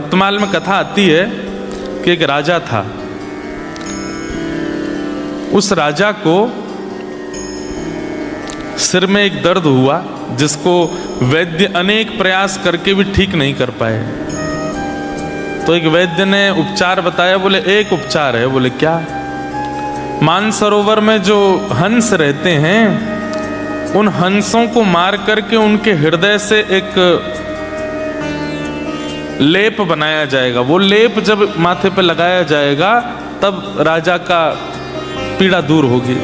भक्तमाल में कथा आती है कि एक राजा था। उस राजा को सिर में एक दर्द हुआ जिसको वैद्य अनेक प्रयास करके भी ठीक नहीं कर पाए। तो एक वैद्य ने उपचार बताया। बोले एक उपचार है। बोले क्या? मानसरोवर में जो हंस रहते हैं उन हंसों को मार करके उनके हृदय से एक लेप बनाया जाएगा। वो लेप जब माथे पे लगाया जाएगा तब राजा का पीड़ा दूर होगी।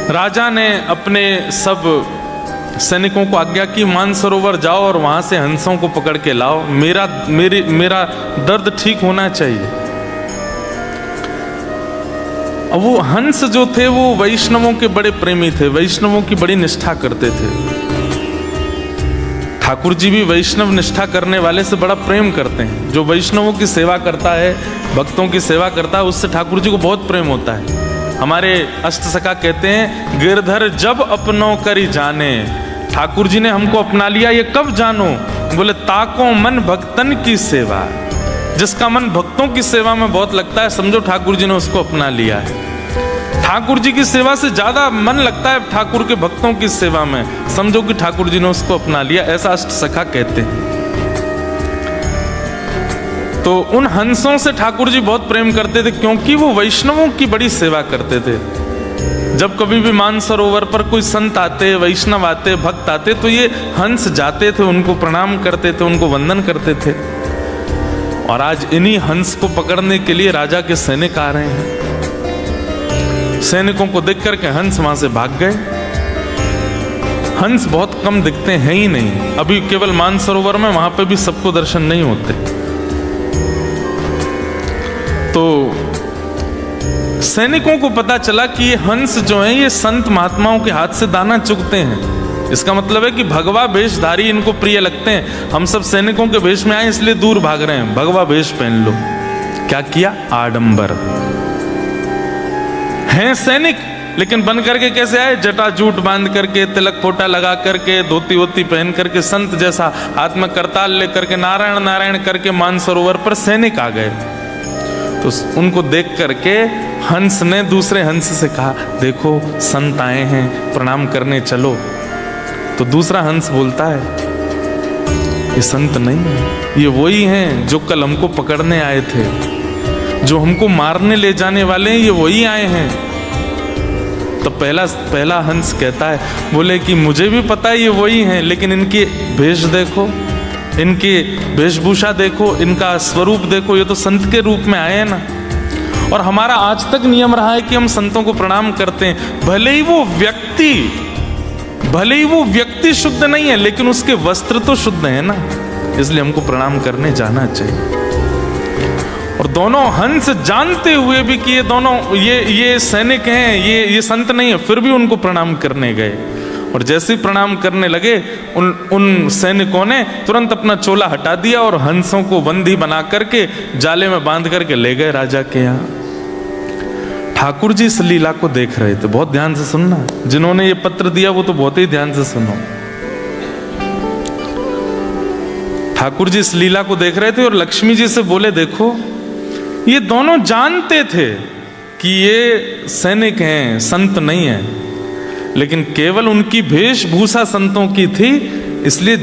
राजा ने अपने सब सैनिकों को आज्ञा की, मानसरोवर जाओ और वहां से हंसों को पकड़ के लाओ, मेरा दर्द ठीक होना चाहिए। अब वो हंस जो थे वो वैष्णवों के बड़े प्रेमी थे, वैष्णवों की बड़ी निष्ठा करते थे। ठाकुर जी भी वैष्णव निष्ठा करने वाले से बड़ा प्रेम करते हैं। जो वैष्णवों की सेवा करता है, भक्तों की सेवा करता है, उससे ठाकुर जी को बहुत प्रेम होता है। हमारे अष्टसखा कहते हैं, गिरधर जब अपनों करी जाने। ठाकुर जी ने हमको अपना लिया, ये कब जानो? बोले ताको मन भक्तन की सेवा। जिसका मन भक्तों की सेवा में बहुत लगता है, समझो ठाकुर जी ने उसको अपना लिया है। ठाकुर जी की सेवा से ज्यादा मन लगता है ठाकुर के भक्तों की सेवा में, समझो कि ठाकुर जी ने उसको अपना लिया। ऐसा अष्टसखा कहते हैं। तो उन हंसों से ठाकुर जी बहुत प्रेम करते थे क्योंकि वो वैष्णवों की बड़ी सेवा करते थे। जब कभी भी मानसरोवर पर कोई संत आते, वैष्णव आते, भक्त आते, तो ये हंस जाते थे, उनको प्रणाम करते थे, उनको वंदन करते थे। और आज इन्हीं हंस को पकड़ने के लिए राजा के सैनिक आ रहे हैं। सैनिकों को देख करके हंस वहां से भाग गए। हंस बहुत कम दिखते हैं ही नहीं। अभी केवल मानसरोवर में, वहां पे भी सबको दर्शन नहीं होते। तो सैनिकों को पता चला कि ये हंस जो हैं ये संत महात्माओं के हाथ से दाना चुगते हैं। इसका मतलब है कि भगवा वेशधारी इनको प्रिय लगते हैं। हम सब सैनिकों के वेश में आए इसलिए दूर भाग रहे हैं, भगवा वेश पहन लो। क्या किया? आडंबर। हैं सैनिक लेकिन बन करके कैसे आए? जटाजूट बांध करके, तिलक फोटा लगा करके, धोती वोती पहन करके, संत जैसा हाथ में करताल लेकर के नारायण नारायण करके मानसरोवर पर सैनिक आ गए। तो उनको देख करके हंस ने दूसरे हंस से कहा, देखो संत आए हैं, प्रणाम करने चलो। तो दूसरा हंस बोलता है, ये संत नहीं है, ये वही हैं जो कल हमको पकड़ने आए थे, जो हमको मारने ले जाने वाले हैं, ये वही आए हैं। तो पहला हंस कहता है, बोले कि मुझे भी पता है ये वही हैं, लेकिन इनके भेष देखो, इनकी वेशभूषा देखो, इनका स्वरूप देखो, ये तो संत के रूप में आए हैं ना। और हमारा आज तक नियम रहा है कि हम संतों को प्रणाम करते हैं। भले ही वो व्यक्ति शुद्ध नहीं है, लेकिन उसके वस्त्र तो शुद्ध है ना, इसलिए हमको प्रणाम करने जाना चाहिए। और दोनों हंस जानते हुए भी कि ये दोनों ये सैनिक हैं, ये संत नहीं है, फिर भी उनको प्रणाम करने गए। और जैसे ही प्रणाम करने लगे, उन सैनिकों ने तुरंत अपना चोला हटा दिया और हंसों को बंदी बना करके जाले में बांध करके ले गए राजा के यहाँ। ठाकुर जी इस लीला को देख रहे थे। बहुत ध्यान से सुनना, जिन्होंने ये पत्र दिया वो तो बहुत ही ध्यान से सुनो। ठाकुर जी इस लीला को देख रहे थे और लक्ष्मी जी से बोले, देखो ये दोनों जानते थे कि ये सैनिक हैं, संत नहीं है, लेकिन केवल उनकी वेशभूषा संतों की थी, इसलिए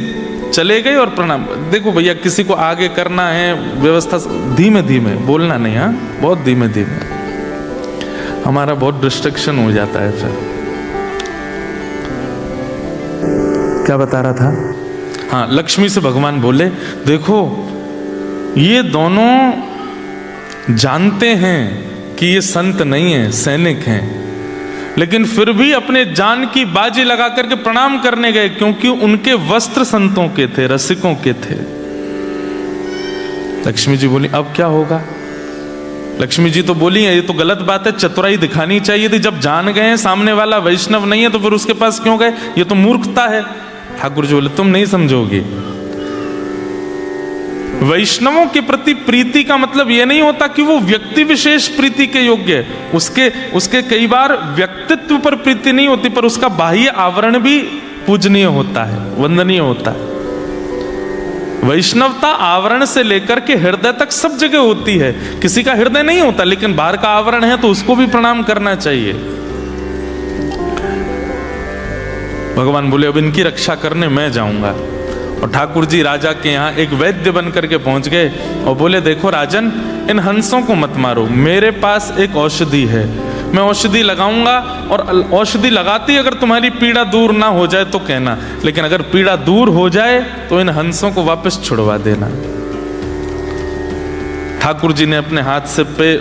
चले गए और प्रणाम। देखो भैया, किसी को आगे करना है व्यवस्था, धीमे धीमे बोलना नहीं, हाँ बहुत धीमे धीमे, हमारा बहुत डिस्ट्रैक्शन हो जाता है। फिर क्या बता रहा था? हाँ, लक्ष्मी से भगवान बोले, देखो ये दोनों जानते हैं कि ये संत नहीं है, सैनिक हैं, लेकिन फिर भी अपने जान की बाजी लगा करके प्रणाम करने गए, क्योंकि उनके वस्त्र संतों के थे, रसिकों के थे। लक्ष्मी जी बोली, अब क्या होगा? लक्ष्मी जी तो बोली, ये तो गलत बात है, चतुराई दिखानी चाहिए थी। जब जान गए सामने वाला वैष्णव नहीं है तो फिर उसके पास क्यों गए? ये तो मूर्खता है। ठाकुर जी बोले, तुम नहीं समझोगे। वैष्णवों के प्रति प्रीति का मतलब यह नहीं होता कि वो व्यक्ति विशेष प्रीति के योग्य है। उसके कई बार व्यक्तित्व पर प्रीति नहीं होती, पर उसका बाह्य आवरण भी पूजनीय होता है, वंदनीय होता है। वैष्णवता आवरण से लेकर के हृदय तक सब जगह होती है। किसी का हृदय नहीं होता लेकिन बाहर का आवरण है तो उसको भी प्रणाम करना चाहिए। भगवान बोले अब इनकी रक्षा करने मैं जाऊंगा। और ठाकुर जी राजा के यहाँ एक वैद्य बन करके पहुंच गए और बोले देखो राजन, इन हंसों को मत मारो, मेरे पास एक औषधि है, मैं औषधि लगाऊंगा और औषधि लगाती अगर तुम्हारी पीड़ा दूर ना हो जाए तो कहना, लेकिन अगर पीड़ा दूर हो जाए तो इन हंसों को वापस छुड़वा देना। ठाकुर जी ने अपने हाथ से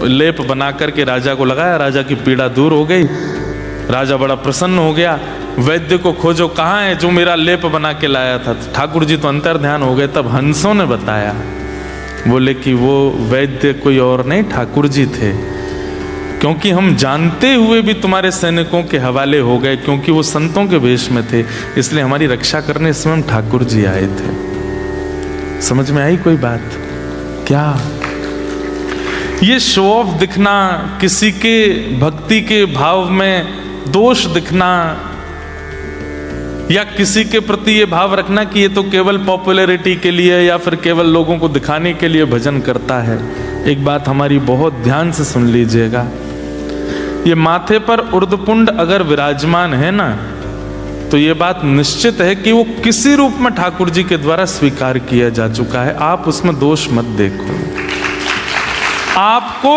लेप बना करके राजा को लगाया, राजा की पीड़ा दूर हो गई। राजा बड़ा प्रसन्न हो गया। वैद्य को खोजो, कहाँ है जो मेरा लेप बना के लाया था। ठाकुर जी तो अंतर ध्यान हो गए। तब हंसों ने बताया, बोले कि वो वैद्य कोई और नहीं ठाकुर जी थे, क्योंकि हम जानते हुए भी तुम्हारे सैनिकों के हवाले हो गए, क्योंकि वो संतों के वेश में थे, इसलिए हमारी रक्षा करने स्वयं ठाकुर जी आए थे। समझ में आई कोई बात? क्या ये शो ऑफ दिखना, किसी के भक्ति के भाव में दोष दिखना, या किसी के प्रति ये भाव रखना कि ये तो केवल पॉपुलैरिटी के लिए या फिर केवल लोगों को दिखाने के लिए भजन करता है। एक बात हमारी बहुत ध्यान से सुन लीजिएगा, ये माथे पर उर्धपुंड अगर विराजमान है ना, तो ये बात निश्चित है कि वो किसी रूप में ठाकुर जी के द्वारा स्वीकार किया जा चुका है। आप उसमें दोष मत देखो। आपको